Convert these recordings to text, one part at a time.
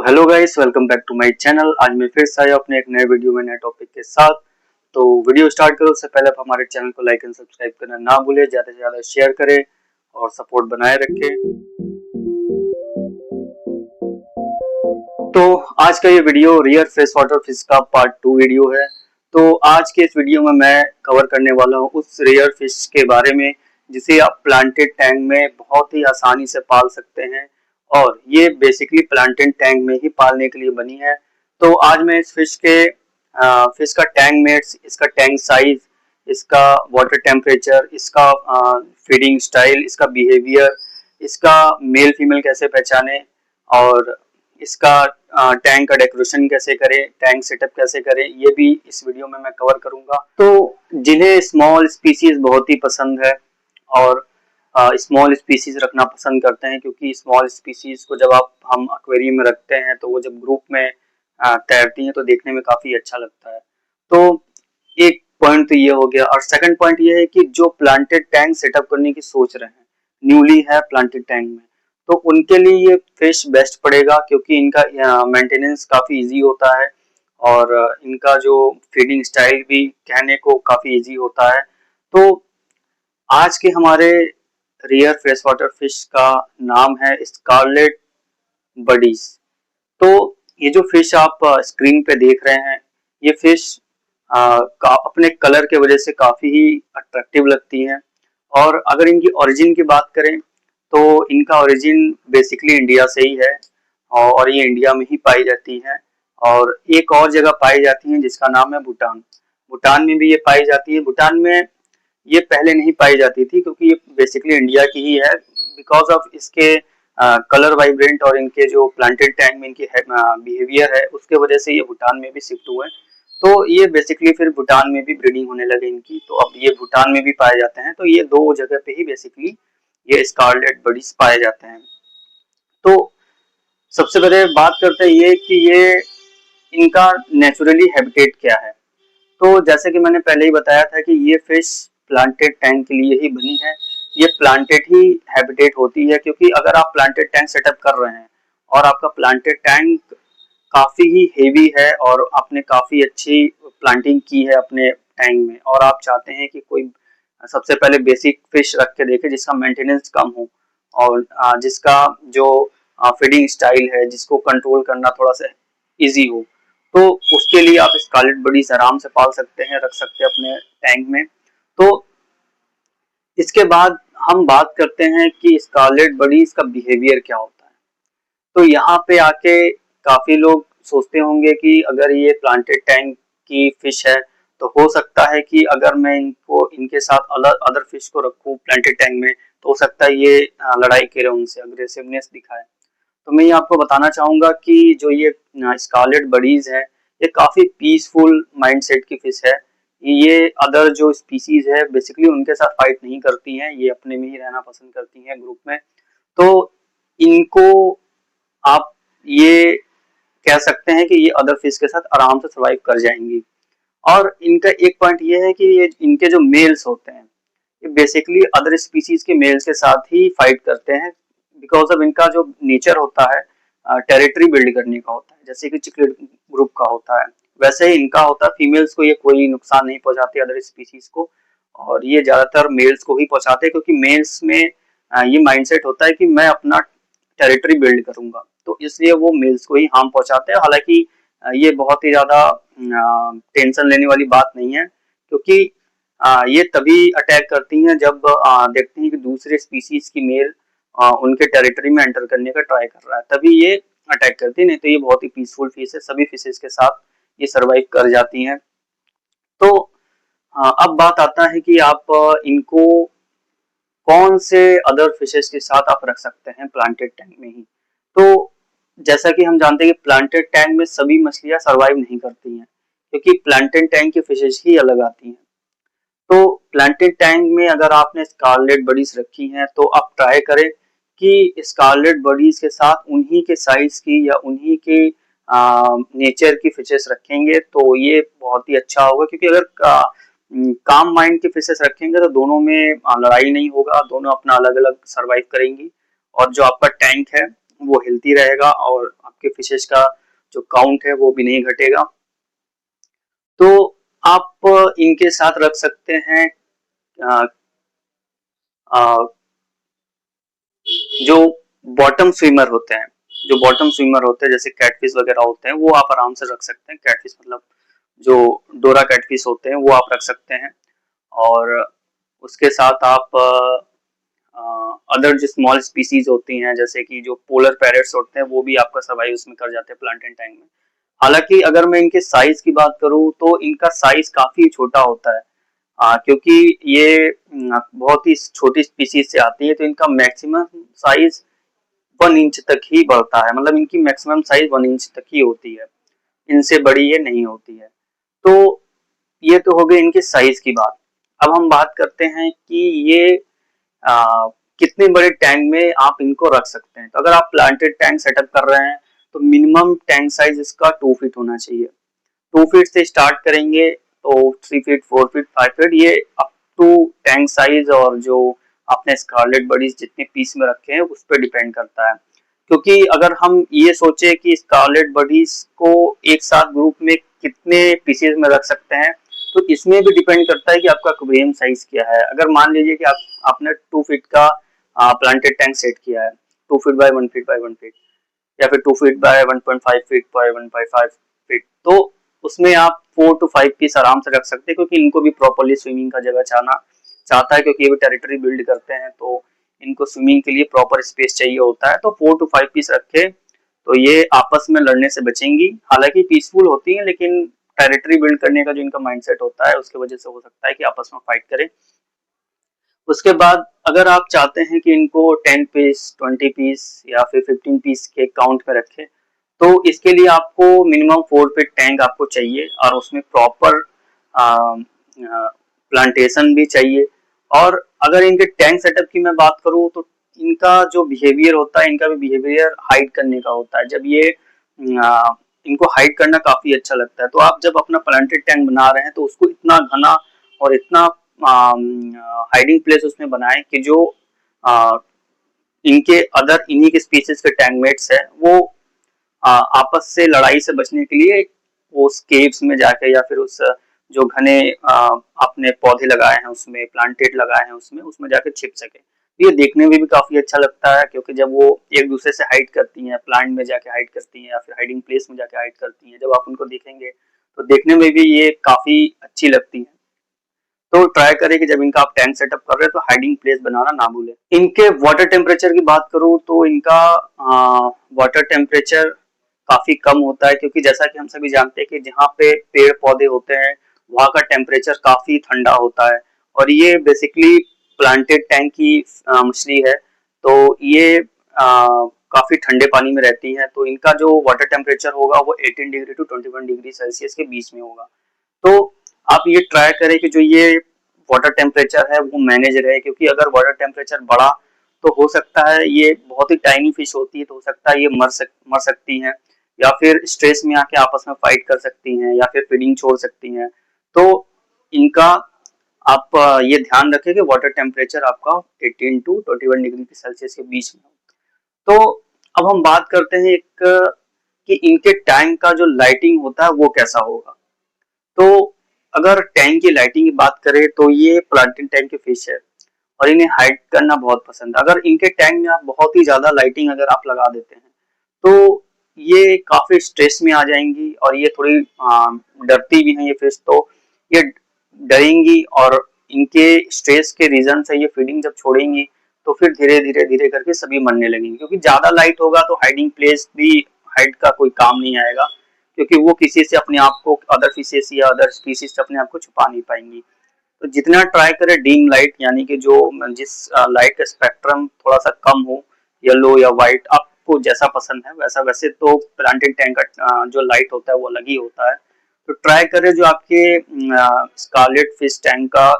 Hello guys, welcome back to my channel. आज मैं फिर से आया अपने एक नए वीडियो में नए टॉपिक के साथ। तो वीडियो स्टार्ट करो उससे पहले आप हमारे चैनल को लाइक एंड सब्सक्राइब करना ना भूलें, ज़्यादा से ज़्यादा शेयर करें और सपोर्ट बनाए रखें। तो आज का ये video rear fresh water fish का पार्ट 2 वीडियो है। तो आज के इस वीडियो में मैं कवर करने वाला हूँ उस रियर फिश के बारे में जिसे आप प्लांटेड टैंक में बहुत ही आसानी से पाल सकते हैं और ये बेसिकली प्लांटेड टैंक में ही पालने के लिए बनी है। तो आज मैं इस फिश का टैंक मेट्स, इसका टैंक साइज, इसका वाटर टेम्परेचर, इसका फीडिंग स्टाइल, इसका बिहेवियर, इसका मेल फीमेल कैसे पहचाने और इसका टैंक का डेकोरेशन कैसे करें, टैंक सेटअप कैसे करें, ये भी इस वीडियो में मैं कवर करूंगा। तो जिन्हें स्मॉल स्पीसीज बहुत ही पसंद है और स्मॉल स्पीसीज रखना पसंद करते हैं, क्योंकि स्मॉल स्पीसीज को जब हम एक्वेरियम में रखते हैं तो वो जब ग्रुप में तैरती हैं तो देखने में काफी अच्छा लगता है। तो एक पॉइंट तो ये हो गया और सेकंड पॉइंट ये है कि जो प्लांटेड टैंक सेटअप करने की सोच रहे हैं, न्यूली है प्लांटेड टैंक में, तो उनके लिए ये फिश बेस्ट पड़ेगा, क्योंकि इनका मेंटेनेंस काफी इजी होता है और इनका जो फीडिंग स्टाइल भी कहने को काफी इजी होता है। तो आज के हमारे रियर फ्रेश वाटर फिश का नाम है स्कारलेट बडीज। तो ये जो फिश आप स्क्रीन पे देख रहे हैं, ये फिश अपने कलर के वजह से काफी ही अट्रैक्टिव लगती हैं। और अगर इनकी ओरिजिन की बात करें तो इनका ओरिजिन बेसिकली इंडिया से ही है और ये इंडिया में ही पाई जाती हैं और एक और जगह पाई जाती हैं जिसका नाम है भूटान। भूटान में भी ये पाई जाती है। भूटान में ये पहले नहीं पाई जाती थी क्योंकि ये बेसिकली इंडिया की ही है। बिकॉज ऑफ इसके कलर वाइब्रेंट और इनके जो प्लांटेड टैंक में इनकी बिहेवियर है, उसके वजह से ये भूटान में भी शिफ्ट हुए। तो ये बेसिकली फिर भूटान में भी ब्रीडिंग होने लगे इनकी, तो अब ये भूटान में भी पाए जाते हैं। तो ये दो जगह पे ही बेसिकली ये स्कारलेट बडीज पाए जाते हैं। तो सबसे पहले बात करते हैं ये कि ये इनका नेचुरली हैबिटेट क्या है। तो जैसे कि मैंने पहले ही बताया था कि ये फिश प्लांटेड टैंक के लिए ही बनी है। ये प्लांटेड ही हैबिटेट होती है, क्योंकि अगर आप प्लांटेड टैंक सेटअप कर रहे हैं और आपका प्लांटेड टैंक काफी ही हेवी है और आपने काफी अच्छी प्लांटिंग की है अपने टैंक में और आप चाहते हैं कि कोई सबसे पहले बेसिक फिश रख के देखे जिसका मेंटेनेंस कम हो और जिसका जो फीडिंग स्टाइल है, जिसको कंट्रोल करना थोड़ा सा इजी हो, तो उसके लिए आप स्कारलेट बडीज आराम से पाल सकते हैं, रख सकते हैं अपने टैंक में। तो इसके बाद हम बात करते हैं कि स्कारलेट बडीज का बिहेवियर क्या होता है। तो यहाँ पे आके काफी लोग सोचते होंगे कि अगर ये प्लांटेड टैंक की फिश है तो हो सकता है कि अगर मैं इनको इनके साथ अदर फिश को रखूं प्लांटेड टैंक में तो हो सकता है ये लड़ाई करे, उनसे अग्रेसिवनेस दिखाए। तो मैं ये आपको बताना चाहूंगा कि जो ये स्कारलेट बडीज है, ये काफी पीसफुल माइंडसेट की फिश है। ये अदर जो स्पीसीज है बेसिकली उनके साथ फाइट नहीं करती हैं, ये अपने में ही रहना पसंद करती हैं ग्रुप में। तो इनको आप ये कह सकते हैं कि ये अदर फिश के साथ आराम से सर्वाइव कर जाएंगी। और इनका एक पॉइंट ये है कि ये इनके जो मेल्स होते हैं ये बेसिकली अदर स्पीसीज के मेल्स के साथ ही फाइट करते हैं, बिकॉज ऑफ इनका जो नेचर होता है टेरिटरी बिल्ड करने का होता है, जैसे कि चिकलेट ग्रुप का होता है वैसे ही इनका होता है। फीमेल्स को ये कोई नुकसान नहीं पहुंचाते अदर स्पीसीज को, और ये ज्यादातर मेल्स को ही पहुंचाते हैं, क्योंकि मेल्स में ये माइंडसेट होता है कि मैं अपना टेरिटरी बिल्ड करूंगा, तो इसलिए वो मेल्स को ही हार्म पहुंचाते हैं। हालांकि ये बहुत ही ज्यादा टेंशन लेने वाली बात नहीं है, क्योंकि ये तभी अटैक करती हैं जब देखती हैं कि दूसरे स्पीसीज की मेल उनके टेरिटरी में एंटर करने का ट्राई कर रहा है, तभी ये अटैक करती है। नहीं तो ये बहुत ही पीसफुल फिश है, सभी फिशेस के साथ ये सरवाइव कर जाती हैं। तो अब बात आता है कि आप इनको कौन से अदर फिशेस के साथ आप रख सकते हैं प्लांटेड टैंक में ही। तो जैसा कि हम जानते हैं कि प्लांटेड टैंक में सभी मछलियां सरवाइव नहीं करती हैं, क्योंकि प्लांटेड टैंक की फिशेस ही अलग आती हैं। तो प्लांटेड टैंक में अगर आपने स्कारलेट बडीज रखी हैं तो आप ट्राई करें कि स्कारलेट बडीज के साथ उन्हीं के साइज की या उन्हीं के नेचर की फिशेस रखेंगे तो ये बहुत ही अच्छा होगा। क्योंकि अगर काम माइंड के फिशेस रखेंगे तो दोनों में लड़ाई नहीं होगा, दोनों अपना अलग अलग सर्वाइव करेंगी और जो आपका टैंक है वो हेल्थी रहेगा और आपके फिशेस का जो काउंट है वो भी नहीं घटेगा। तो आप इनके साथ रख सकते हैं अ, अ, जो बॉटम स्विमर होते हैं, जो बॉटम स्विमर होते हैं जैसे कैटफिश वगैरह होते हैं, वो आप आराम से रख सकते हैं। कैटफिश मतलब जो डोरा कैटफिश होते हैं वो आप रख सकते हैं। और उसके साथ आप अदर जो स्मॉल स्पीसीज होती हैं जैसे कि जो पोलर पैरेट्स होते हैं वो भी आपका सर्वाइव उसमें कर जाते हैं प्लांटेड टैंक में। हालांकि अगर मैं इनके साइज की बात करूं तो इनका साइज काफी छोटा होता है, क्योंकि ये बहुत ही छोटी स्पीसीज से आती है, तो इनका मैक्सिमम साइज 1 इंच तक ही बढ़ता है, मतलब इनकी मैक्सिमम साइज 1 इंच तक ही होती है, इनसे बड़ी ये नहीं होती है। तो ये तो हो गई इनके साइज की बात। अब हम बात करते हैं कि ये कितने बड़े टैंक में आप इनको रख सकते हैं। तो अगर आप प्लांटेड टैंक सेटअप कर रहे हैं तो मिनिमम टैंक साइज इसका 2 फीट होना चाहिए। 2 फीट से स्टार्ट करेंगे तो 3 फीट, 4 फीट, 5 फीट, ये अप टू टैंक साइज और जो आपने स्कारलेट बडीज जितने पीस में रखे हैं उस पर डिपेंड करता है। क्योंकि अगर हम ये सोचे कि स्कारलेट बडीज को एक साथ ग्रुप में कितने पीसेज में रख सकते हैं, तो इसमें भी डिपेंड करता है कि आपका एक्वेरियम साइज क्या है। अगर मान लीजिए कि आपने 2 फीट का प्लांटेड टैंक सेट किया है, 2 feet by 1 feet by 1 feet, या फिर 2 feet by 1.5 feet by 1.5 feet, तो उसमें आप 4 to 5 पीस आराम से रख सकते हैं, क्योंकि इनको भी प्रॉपरली स्विमिंग का जगह चाहता है, क्योंकि ये भी टेरिटरी बिल्ड करते हैं, तो इनको स्विमिंग के लिए प्रॉपर स्पेस चाहिए होता है। तो 4 to 5 पीस रखे तो ये आपस में लड़ने से बचेंगी। हालांकि पीसफुल होती है, लेकिन टेरिटरी बिल्ड करने का जो इनका माइंडसेट होता है उसकी वजह से हो सकता है कि आपस में फाइट करें। उसके बाद अगर आप चाहते हैं कि इनको 10 पीस, 20 पीस या फिर 15 पीस के काउंट में रखें, तो इसके लिए आपको मिनिमम 4 फीट टैंक आपको चाहिए और उसमें प्रॉपर प्लांटेशन भी चाहिए। और अगर इनके टैंक सेटअप की मैं बात करूं तो इनका जो बिहेवियर होता है, इनका भी बिहेवियर हाइड करने का होता है। जब ये इनको हाइड करना काफी अच्छा लगता है, तो आप जब अपना प्लांटेड टैंक बना रहे हैं तो उसको इतना घना और इतना हाइडिंग प्लेस उसमें बनाएं कि जो इनके अदर इन्हीं के स्पीसीज के टैंकमेट्स है वो आपस से लड़ाई से बचने के लिए उस केव्स में जाके या फिर उस जो घने आपने पौधे लगाए हैं उसमें, प्लांटेड लगाए हैं उसमें उसमें जाके छिप सके। ये देखने में भी काफी अच्छा लगता है, क्योंकि जब वो एक दूसरे से हाइड करती हैं, प्लांट में जाके हाइड करती हैं या फिर हाइडिंग प्लेस में जाके हाइड करती हैं, जब आप उनको देखेंगे तो देखने में भी ये काफी अच्छी लगती है। तो ट्राई करें कि जब इनका आप टैंक सेटअप कर रहे हैं तो हाइडिंग प्लेस बनाना ना भूलें। इनके वाटर टेम्परेचर की बात करूं तो इनका वाटर टेम्परेचर काफी कम होता है, क्योंकि जैसा कि हम सभी जानते हैं कि जहाँ पे पेड़ पौधे होते हैं वहाँ का टेम्परेचर काफी ठंडा होता है, और ये बेसिकली प्लांटेड टैंक की मछली है, तो ये काफी ठंडे पानी में रहती है। तो इनका जो वाटर टेम्परेचर होगा वो 18 डिग्री टू 21 डिग्री सेल्सियस के बीच में होगा। तो आप ये ट्राई करें कि जो ये वाटर टेम्परेचर है वो मैनेज रहे, क्योंकि अगर वाटर टेम्परेचर बढ़ा तो हो सकता है ये बहुत ही टाइनी फिश होती है, तो हो सकता है ये मर सकती हैं, या फिर स्ट्रेस में आके आपस में फाइट कर सकती हैं, या फिर फीडिंग छोड़ सकती हैं। तो इनका आप ये ध्यान रखें कि वाटर टेम्परेचर आपका 18 टू 21 डिग्री सेल्सियस के बीच में हो। तो अब हम बात करते हैं एक कि इनके टैंक का जो लाइटिंग होता है वो कैसा होगा। तो अगर टैंक की लाइटिंग की बात करें तो ये प्लांटेड टैंक के फिश है और इन्हें हाइड करना बहुत पसंद है। अगर इनके टैंक में आप बहुत ही ज्यादा लाइटिंग अगर आप लगा देते हैं तो ये काफी स्ट्रेस में आ जाएंगी, और ये थोड़ी डरती भी हैं ये फिश, तो ये डरेंगी और इनके स्ट्रेस के रीजन से ये फीडिंग जब छोड़ेंगी तो फिर धीरे धीरे धीरे करके सभी मरने लगेंगे, क्योंकि ज्यादा लाइट होगा तो हाइडिंग प्लेस भी हाइड का कोई काम नहीं आएगा, क्योंकि वो किसी से अपने आप को अदर फिशेस या अदर स्पीसीज से अपने आप को छुपा नहीं पाएंगी। तो जितना ट्राई करें डीम लाइट, यानी कि जो जिस लाइट का स्पेक्ट्रम थोड़ा सा कम हो, येलो या व्हाइट, आपको जैसा पसंद है वैसा। वैसे तो प्लांटेड टैंक का जो लाइट होता है वो अलग ही होता है। तो ट्राई करें जो आपके स्कारलेट फिश टैंक का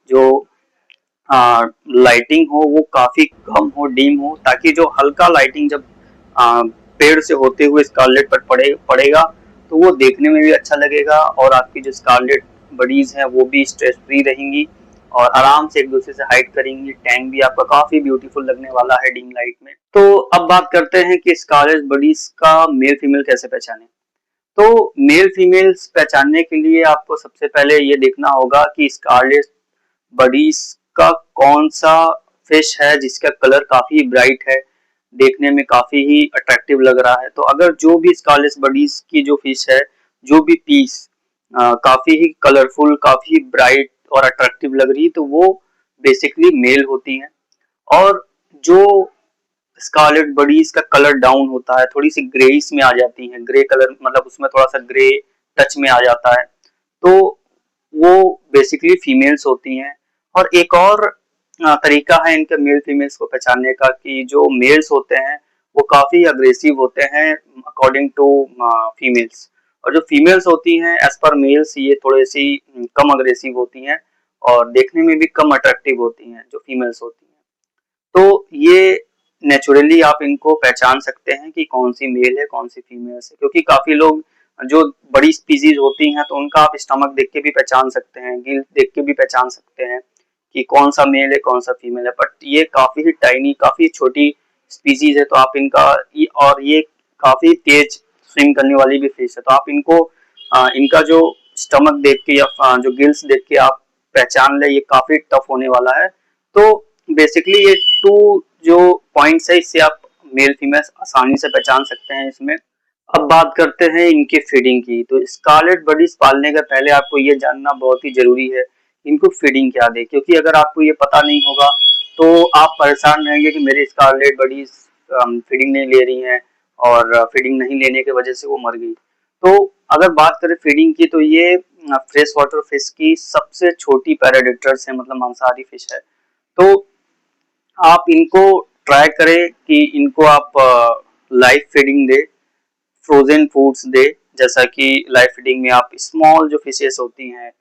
जो लाइटिंग हो वो काफी कम हो, डीम हो, ताकि जो हल्का लाइटिंग जब पेड़ से होते हुए स्कारलेट पर पड़ेगा तो वो देखने में भी अच्छा लगेगा, और आपकी जो स्कारलेट बडीज हैं वो भी स्ट्रेस फ्री रहेंगी और आराम से एक दूसरे से हाइड करेंगी। टैंक भी आपका काफी ब्यूटीफुल लगने वाला है डिम लाइट में। तो अब बात करते हैं कि स्कारलेट बडीज का मेल फीमेल कैसे पहचाने। तो मेल फीमेल्स पहचानने के लिए आपको सबसे पहले ये देखना होगा कि स्कारलेट बडीज का कौन सा फिश है जिसका कलर काफी ब्राइट है, देखने में काफी ही अट्रैक्टिव लग रहा है। तो अगर जो भी स्कारलेट बडीज की जो फिश है, जो भी पीस काफी ही कलरफुल, काफी ब्राइट और अट्रैक्टिव लग रही है, तो वो बेसिकली मेल होती हैं। और जो स्कारलेट बडीज का कलर डाउन होता है, थोड़ी सी ग्रेइश में आ जाती है, ग्रे कलर मतलब उसमें थोड़ा सा ग्रे टच में आ जाता है, तो वो बेसिकली फीमेल्स होती हैं। और एक और तरीका है इनके मेल फीमेल्स को पहचानने का कि जो मेल्स होते हैं वो काफी अग्रेसिव होते हैं अकॉर्डिंग टू फीमेल्स, और जो फीमेल्स होती हैं एज पर मेल्स ये थोड़ी सी कम अग्रेसिव होती हैं और देखने में भी कम अट्रैक्टिव होती हैं जो फीमेल्स होती हैं। तो ये नेचुरली आप इनको पहचान सकते हैं कि कौन सी मेल है कौन सी फीमेल है, क्योंकि काफी लोग जो बड़ी स्पीसीज होती हैं तो उनका आप स्टमक देख के भी पहचान सकते हैं, गिल देख के भी पहचान सकते हैं कि कौन सा मेल है कौन सा फीमेल है। बट ये काफी ही टाइनी, काफी छोटी स्पीसीज है, तो आप इनका और ये काफी तेज स्विम करने वाली भी फिश है, तो आप इनको इनका जो स्टमक देख के या जो गिल्स देख के आप पहचान ले, ये काफी टफ होने वाला है। तो बेसिकली ये टू जो पॉइंट्स है इससे आप मेल फीमेल आसानी से पहचान सकते हैं इसमें। अब बात करते हैं इनकी फीडिंग की। तो स्कारलेट बडीज पालने का पहले आपको ये जानना बहुत ही जरूरी है इनको फीडिंग क्या दे, क्योंकि अगर आपको ये पता नहीं होगा तो आप परेशान रहेंगे कि मेरे स्कारलेट बडीज फीडिंग नहीं ले रही हैं और फीडिंग नहीं लेने की वजह से वो मर गई। तो अगर बात करें फीडिंग की, तो ये फ्रेश वाटर फिश की सबसे छोटी पैराडेटर्स है, मतलब मांसाहारी फिश है। तो आप इनको ट्राई करें कि इनको आप लाइव फीडिंग दे, फ्रोजन फूड्स दे, जैसा कि लाइव फीडिंग में आप स्मॉल जो फिशेस होती हैं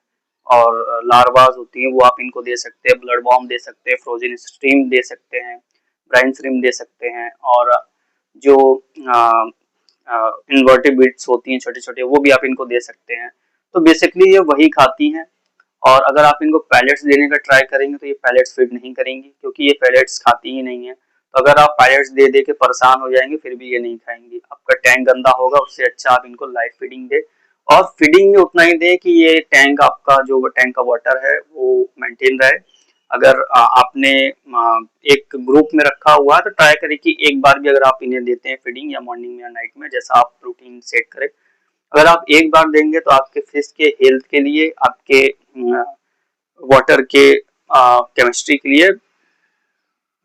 और लार्वास होती हैं वो आप इनको दे सकते हैं, ब्लड वॉर्म दे सकते हैं, फ्रोजन स्ट्रीम दे सकते हैं, ब्राइन श्रिम्प दे सकते हैं, और जो इन्वर्टिब्रेट्स होती हैं छोटे छोटे वो भी आप इनको दे सकते हैं। तो बेसिकली ये वही खाती हैं, और अगर आप इनको पैलेट्स देने का ट्राई करेंगे तो ये पैलेट्स फीड नहीं करेंगी, क्योंकि ये पैलेट्स खाती ही नहीं है। तो अगर आप पैलेट्स दे दे के परेशान हो जाएंगे फिर भी ये नहीं खाएंगी, आपका टैंक गंदा होगा, उससे अच्छा आप इनको लाइव फीडिंग दे, और फीडिंग में उतना ही दे कि ये टैंक आपका जो टैंक का वाटर है वो मेंटेन रहे। अगर आपने एक ग्रुप में रखा हुआ है तो ट्राई करें कि एक बार भी अगर आप इन्हें देते हैं फीडिंग, या मॉर्निंग में या नाइट में, जैसा आप रूटीन सेट करें। अगर आप एक बार देंगे तो आपके फिश के हेल्थ के लिए, आपके वाटर के केमिस्ट्री के लिए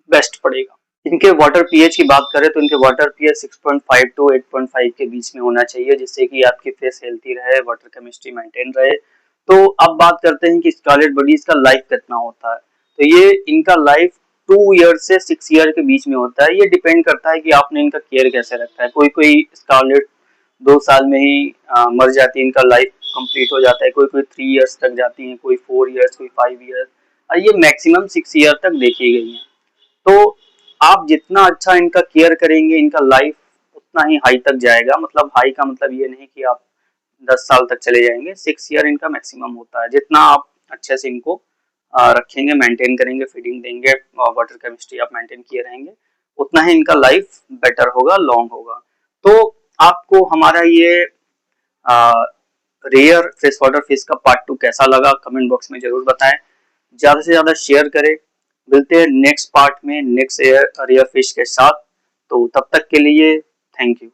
बेस्ट पड़ेगा। इनके वाटर पीएच की बात करें तो इनके वाटर पीएच 6.5 टू 8.5 के बीच में होना चाहिए, जिससे कि आपकी फिश हेल्थी रहे, वाटर केमिस्ट्री मेंटेन रहे। तो अब बात करते हैं कि स्कारलेट बडीज का लाइफ कितना होता है। तो ये इनका लाइफ 2 ईयर से 6 ईयर के बीच में होता है। ये डिपेंड करता है कि आपने इनका केयर कैसे रखा है। कोई कोई स्कारलेट 2 साल में ही मर जाती है, इनका लाइफ कंप्लीट हो जाता है, कोई कोई 3 ईयर्स तक जाती है, कोई 4 ईयर्स, कोई 5 ईयर्स, और ये मैक्सिमम 6 ईयर तक देखी गई है। तो आप जितना अच्छा इनका केयर करेंगे इनका लाइफ उतना ही हाई तक जाएगा। मतलब हाई का मतलब ये नहीं कि आप 10 साल तक चले जाएंगे, 6 ईयर इनका मैक्सिमम होता है। जितना आप अच्छे से इनको रखेंगे, मेंटेन करेंगे, फीडिंग देंगे, वाटर केमिस्ट्री आप मेंटेन किए रहेंगे, उतना ही इनका लाइफ बेटर होगा, लॉन्ग होगा। तो आपको हमारा ये रेयर फ्रेश वाटर फिश का पार्ट 2 कैसा लगा कमेंट बॉक्स में जरूर बताएं, ज्यादा से ज्यादा शेयर करें। मिलते हैं नेक्स्ट पार्ट में नेक्स्ट रेयर फिश के साथ। तो तब तक के लिए थैंक यू।